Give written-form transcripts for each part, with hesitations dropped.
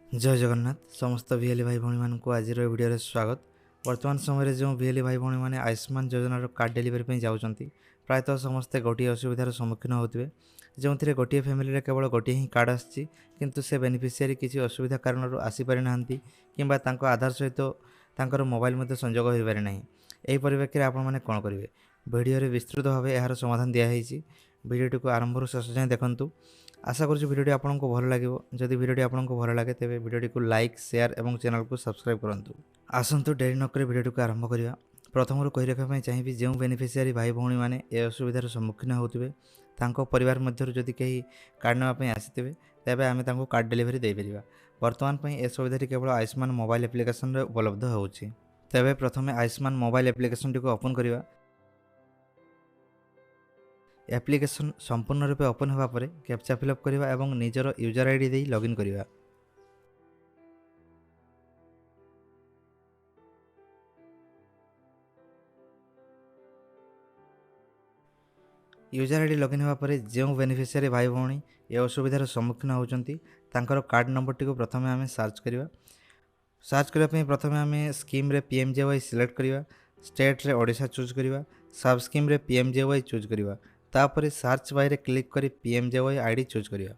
जय जगन्नाथ समस्त भिएली भाई भाई मान को आज वीडियो स्वागत। वर्तमान समय जो भिएली भाई भाई मैंने आयुष्मान योजनार कार्ड डेलीवरी जाऊँच प्रायतः समस्ते गोटे असुविधार सम्मुखीन होते जो थे गोटे फैमिली केवल गोटे ही कार्ड आसी किंतु से बेनिफिशियरी किसी असुविधा कारण आसीपारि ना कि आधार सहित तांकर मोबाइल संजोग हो पारे ना। यही परिप्रेक्षी आप कौन करेंगे भिडियो विस्तृत भाव यार समाधान दिखाई भिडियो को आरंभ शेष जाए देखूँ। आशा करुँ भिडियो आपको भल लगे जदि भिडियो आपको भल लगे तेज भिडियो को लाइक शेयर और चैनल को सब्सक्राइब करूँ। आसतु डेरी नक भिडियो को आरंभ करवा। प्रथम कही रखापी चाहिए जो बेनिफिशियरी भाई भाई मैंने ये असुविधार सम्मुखीन होते परिवार मध्य जदि कहीं कार्ड नापी आसी तेज आम कार्ड डेलीवरी देपर। बर्तमान ये सुविधा केवल आयुष्मान मोबाइल एप्लिकेशन उपलब्ध होची। तेज प्रथम Ayushman mobile application T open करवा। एप्लिकेशन संपूर्ण रूपे ओपन होगा पर कैप्चा फिलअप करवा और निजर यूजर आईडी दे लॉगिन करवा। यूजर आईडी लॉगिन होगा पर जो बेनिफिशियरी भाई भौणी ये असुविधार सम्मुखीन होती कार्ड नंबर टी प्रथम आम सर्च करवा। सर्च करने प्रथम आम स्कीम रे पीएमजेवाई सिलेक्ट करवा। स्टेट रे ओडिशा चूज करवा। सब स्कीम रे पीएमजेवाई चूज करवा। तापर सर्च बाय रे क्लिक करी पीएमजेवाई आईडी चूज करवा।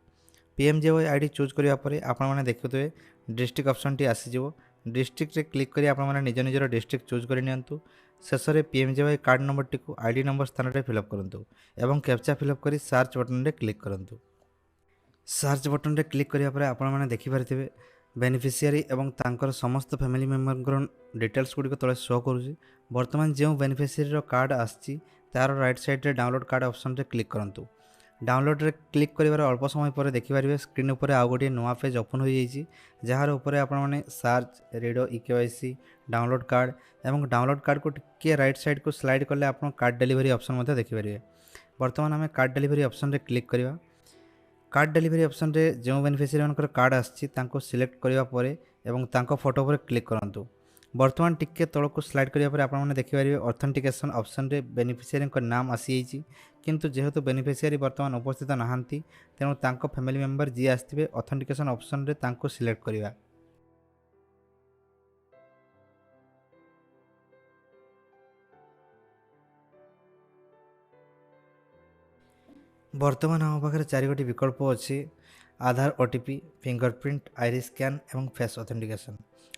पीएमजेवाई आईडी चूज करिया परे आपण माने देखुथिबे डिस्ट्रिक्ट ऑप्शन टी आसीजिवो। डिस्ट्रिक्ट रे क्लिक करी आपण माने निज निजर डिस्ट्रिक्ट चूज करि नियंतु। शेष रे पीएमजेवाई कार्ड नंबर टी को आईडी नंबर स्थान रे फिलअप करंतु एवं कैप्चा फिलअप करी सर्च बटन रे क्लिक करंतु। सर्च बटन रे क्लिक करिया परे आपण माने देखि पारथिबे बेनिफिशियरी एवं तांकर समस्त फैमिली मेंबर डिटेल्स गुडी को तळे शो करूची। वर्तमान जो बेनिफिशियरी रो कार्ड आछि तार राइट साइड रे डाउनलोड कार्ड ऑप्शन रे क्लिक करंतु। डाउनलोड रे क्लिक कर अल्प समय पर देखिपारे स्क्रीन उपर आउ गोटे नुआ पेज ओपन हो जाइए जार उपर आपने सर्च रेडियो इकेवाईसी डाउनलोड कार्ड एवं डाउनलोड कार्ड को टिके राइट साइड को स्लाइड कले आप कार्ड डेलीवरी ऑप्शन देखिपारे। बर्तमान आम कार्ड डेलीवरी ऑप्शन रे क्लिक करवा। कार्ड डेलीवरी ऑप्शन रे जो बेनिफिशियरी मानकर कार्ड आछि तांको सिलेक्ट करिवा परे एवं तांको फोटो पर क्लिक करंतु। बर्तमान टिके तल को स्लाइड करिया आप देखिपारे ऑथेंटिकेशन ऑप्शन रे बेनिफिशियरी नाम आसी किंतु जेहेतु बेनिफिशियरी बर्तमान उपस्थित नहांती तेणु तांको फैमिली मेंबर जी आसथिबे ऑथेंटिकेशन ऑप्शन रे तांको सिलेक्ट करिवा। बर्तमान आम पाखे 4 गोटी विकल्प अच्छी आधार ओटीपी फिंगरप्रिंट आईरिस स्कैन एवं फेस ऑथेंटिकेशन।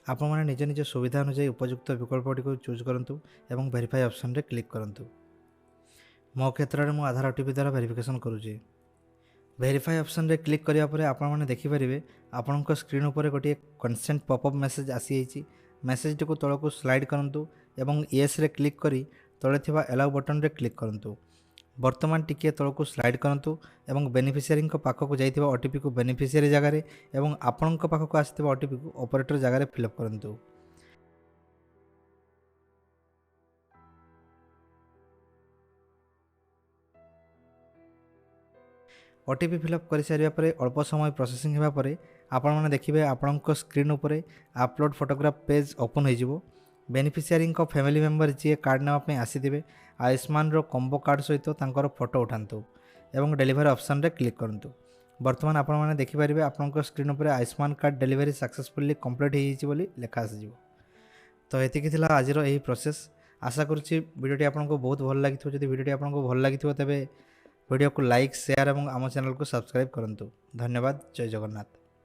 आपण माने निज निज सुविधा अनुसार उपयुक्त विकल्पटी को चूज करंतु एवं वेरीफाई ऑप्शन रे क्लिक करंतु। मो क्षेत्र में आधार ओटीपी द्वारा वेरिफिकेशन करुँचे। वेरीफाई ऑप्शन रे क्लिक करिया परे आपण माने देखि परिबे आपनक स्क्रीन ऊपर गोटे कंसेंट पॉपअप मेसेज आसी आइछि। मेसेज टी को तळ को स्लाइड करंतु एवं येस रे क्लिक करी तळे थिबा अलाउ बटन रे क्लिक करंतु। बर्तमान टिके तळ को स्लाइड करंतु एवं बेनिफिशियरी पाख को जाइथिबा ओटीपी को बेनिफिशियरी जगह रे एवं आपनक पाख को आसिथिबा ओटीपी को ऑपरेटर जगह रे फिलअप करंतु। ओटीपी फिलअप कर सारे अल्प समय प्रोसेसिंग होगा आपण मैंने देखिए आपण स्क्रीन उपर अपलोड फोटोग्राफ पेज ओपन हो। बेनिफिशियरी फैमिली मेंबर जी कार्ड नापी आसीथे आयुष्मान कॉम्बो कार्ड सहित तांकर फोटो उठातु एवं डेलीवरी ऑप्शन रे क्लिक करंतु। बर्तमान आपण मैंने देखिपारे आपण स्क्रीन उपर Ayushman card delivery successfully complete हो लेखा आसीज। तो ये आज यही प्रोसेस। आशा करुँची वीडियोटी आपको बहुत भल लगी। जब वीडियोटी आपको भल लगी तेज वीडियो को लाइक शेयर और आम चैनल को सब्सक्राइब करूँ। धन्यवाद। जय जगन्नाथ।